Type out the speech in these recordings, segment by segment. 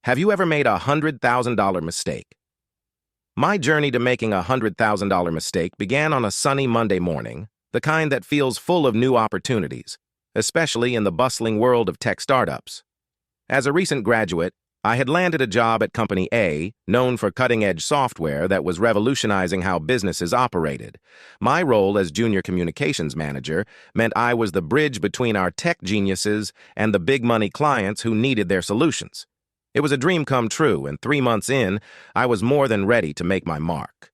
Have you ever made a $100,000 mistake? My journey to making a $100,000 mistake began on a sunny Monday morning, the kind that feels full of new opportunities, especially in the bustling world of tech startups. As a recent graduate, I had landed a job at Company A, known for cutting-edge software that was revolutionizing how businesses operated. My role as junior communications manager meant I was the bridge between our tech geniuses and the big-money clients who needed their solutions. It was a dream come true, and 3 months in, I was more than ready to make my mark.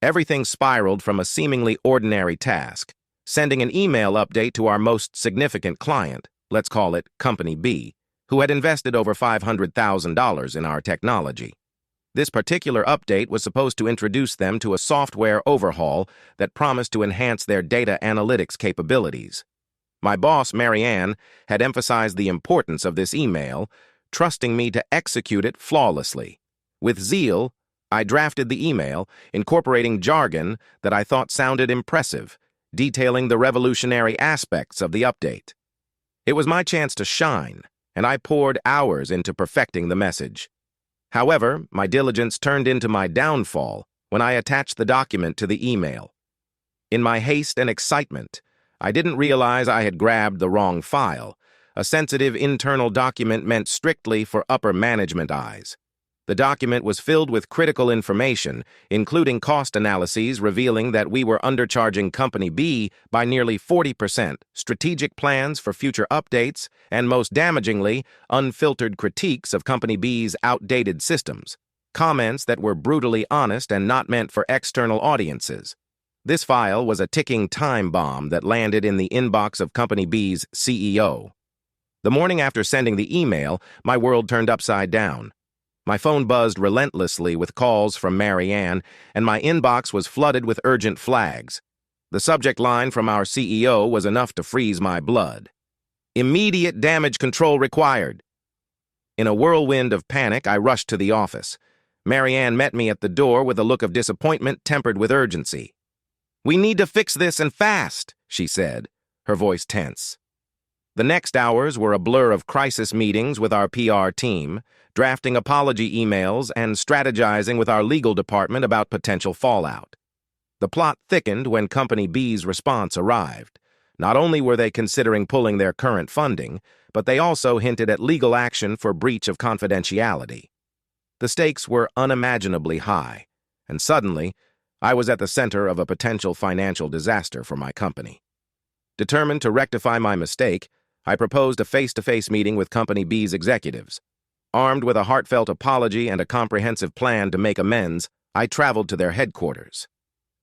Everything spiraled from a seemingly ordinary task, sending an email update to our most significant client, let's call it Company B, who had invested over $500,000 in our technology. This particular update was supposed to introduce them to a software overhaul that promised to enhance their data analytics capabilities. My boss, Marianne, had emphasized the importance of this email, trusting me to execute it flawlessly. With zeal, I drafted the email, incorporating jargon that I thought sounded impressive, detailing the revolutionary aspects of the update. It was my chance to shine, and I poured hours into perfecting the message. However, my diligence turned into my downfall when I attached the document to the email. In my haste and excitement, I didn't realize I had grabbed the wrong file, a sensitive internal document meant strictly for upper management eyes. The document was filled with critical information, including cost analyses revealing that we were undercharging Company B by nearly 40%, strategic plans for future updates, and most damagingly, unfiltered critiques of Company B's outdated systems, comments that were brutally honest and not meant for external audiences. This file was a ticking time bomb that landed in the inbox of Company B's CEO. The morning after sending the email, my world turned upside down. My phone buzzed relentlessly with calls from Marianne, and my inbox was flooded with urgent flags. The subject line from our CEO was enough to freeze my blood. Immediate damage control required. In a whirlwind of panic, I rushed to the office. Marianne met me at the door with a look of disappointment tempered with urgency. "We need to fix this and fast," she said, her voice tense. The next hours were a blur of crisis meetings with our PR team, drafting apology emails, and strategizing with our legal department about potential fallout. The plot thickened when Company B's response arrived. Not only were they considering pulling their current funding, but they also hinted at legal action for breach of confidentiality. The stakes were unimaginably high, and suddenly, I was at the center of a potential financial disaster for my company. Determined to rectify my mistake, I proposed a face-to-face meeting with Company B's executives. Armed with a heartfelt apology and a comprehensive plan to make amends, I traveled to their headquarters.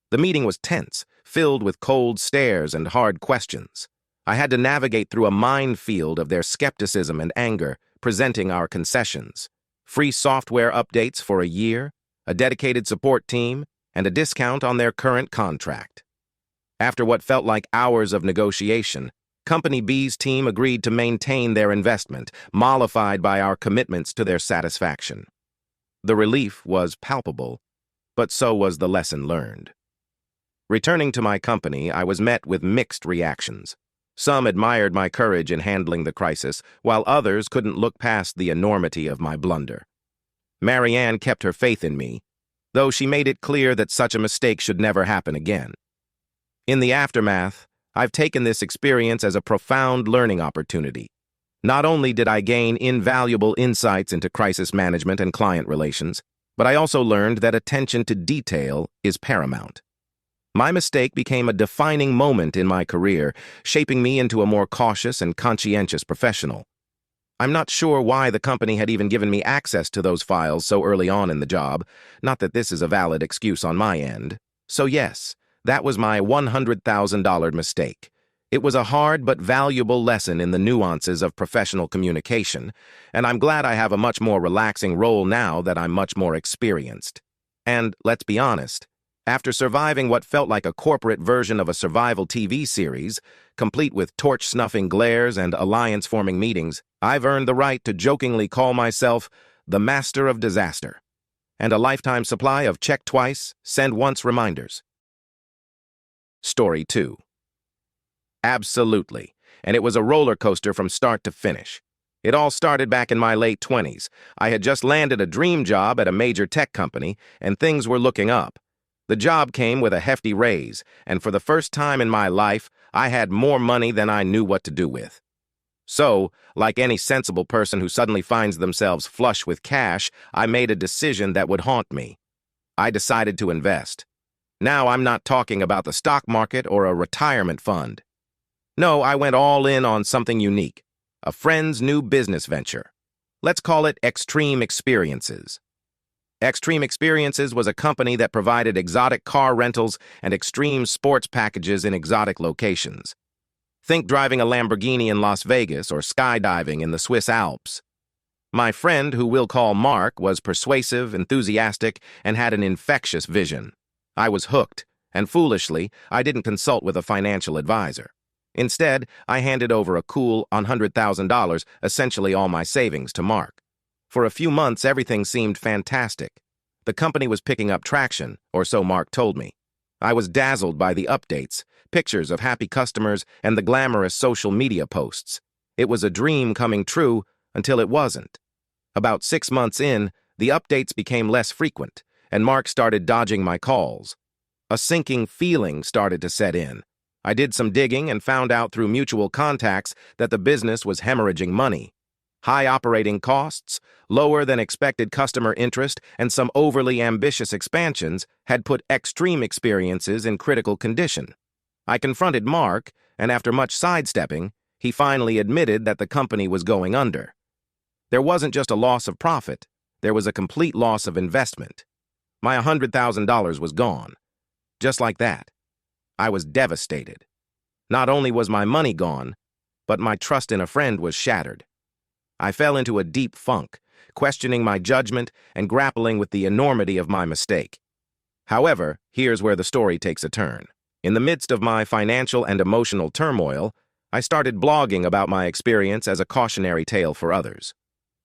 The meeting was tense, filled with cold stares and hard questions. I had to navigate through a minefield of their skepticism and anger, presenting our concessions. Free software updates for a year, a dedicated support team, and a discount on their current contract. After what felt like hours of negotiation, Company B's team agreed to maintain their investment, mollified by our commitments to their satisfaction. The relief was palpable, but so was the lesson learned. Returning to my company, I was met with mixed reactions. Some admired my courage in handling the crisis, while others couldn't look past the enormity of my blunder. Marianne kept her faith in me, though she made it clear that such a mistake should never happen again. In the aftermath, I've taken this experience as a profound learning opportunity. Not only did I gain invaluable insights into crisis management and client relations, but I also learned that attention to detail is paramount. My mistake became a defining moment in my career, shaping me into a more cautious and conscientious professional. I'm not sure why the company had even given me access to those files so early on in the job, not that this is a valid excuse on my end. So yes, that was my $100,000 mistake. It was a hard but valuable lesson in the nuances of professional communication, and I'm glad I have a much more relaxing role now that I'm much more experienced. And, let's be honest, after surviving what felt like a corporate version of a survival TV series, complete with torch-snuffing glares and alliance-forming meetings, I've earned the right to jokingly call myself the master of disaster, and a lifetime supply of check twice, send once reminders. Story 2. Absolutely, and it was a roller coaster from start to finish. It all started back in my late 20s. I had just landed a dream job at a major tech company, and things were looking up. The job came with a hefty raise, and for the first time in my life, I had more money than I knew what to do with. So, like any sensible person who suddenly finds themselves flush with cash, I made a decision that would haunt me. I decided to invest. Now I'm not talking about the stock market or a retirement fund. No, I went all in on something unique, a friend's new business venture. Let's call it Extreme Experiences. Extreme Experiences was a company that provided exotic car rentals and extreme sports packages in exotic locations. Think driving a Lamborghini in Las Vegas or skydiving in the Swiss Alps. My friend, who we'll call Mark, was persuasive, enthusiastic, and had an infectious vision. I was hooked, and foolishly, I didn't consult with a financial advisor. Instead, I handed over a cool $100,000, essentially all my savings, to Mark. For a few months, everything seemed fantastic. The company was picking up traction, or so Mark told me. I was dazzled by the updates, pictures of happy customers, and the glamorous social media posts. It was a dream coming true until it wasn't. About 6 months in, the updates became less frequent, and Mark started dodging my calls. A sinking feeling started to set in. I did some digging and found out through mutual contacts that the business was hemorrhaging money. High operating costs, lower than expected customer interest, and some overly ambitious expansions had put Extreme Experiences in critical condition. I confronted Mark, and after much sidestepping, he finally admitted that the company was going under. There wasn't just a loss of profit, there was a complete loss of investment. My $100,000 was gone. Just like that. I was devastated. Not only was my money gone, but my trust in a friend was shattered. I fell into a deep funk, questioning my judgment and grappling with the enormity of my mistake. However, here's where the story takes a turn. In the midst of my financial and emotional turmoil, I started blogging about my experience as a cautionary tale for others.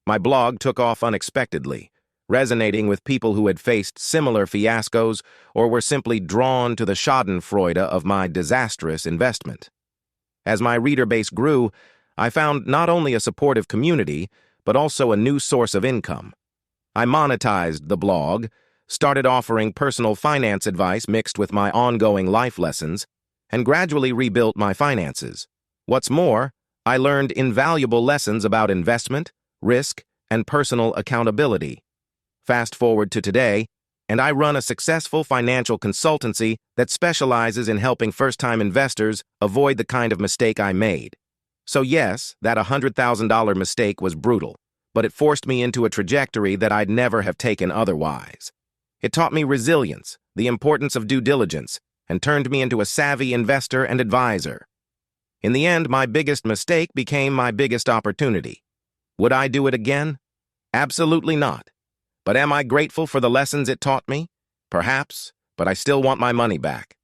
My blog took off unexpectedly, resonating with people who had faced similar fiascos or were simply drawn to the schadenfreude of my disastrous investment. As my reader base grew, I found not only a supportive community, but also a new source of income. I monetized the blog, started offering personal finance advice mixed with my ongoing life lessons, and gradually rebuilt my finances. What's more, I learned invaluable lessons about investment, risk, and personal accountability. Fast forward to today, and I run a successful financial consultancy that specializes in helping first-time investors avoid the kind of mistake I made. So yes, that $100,000 mistake was brutal, but it forced me into a trajectory that I'd never have taken otherwise. It taught me resilience, the importance of due diligence, and turned me into a savvy investor and advisor. In the end, my biggest mistake became my biggest opportunity. Would I do it again? Absolutely not. But am I grateful for the lessons it taught me? Perhaps, but I still want my money back.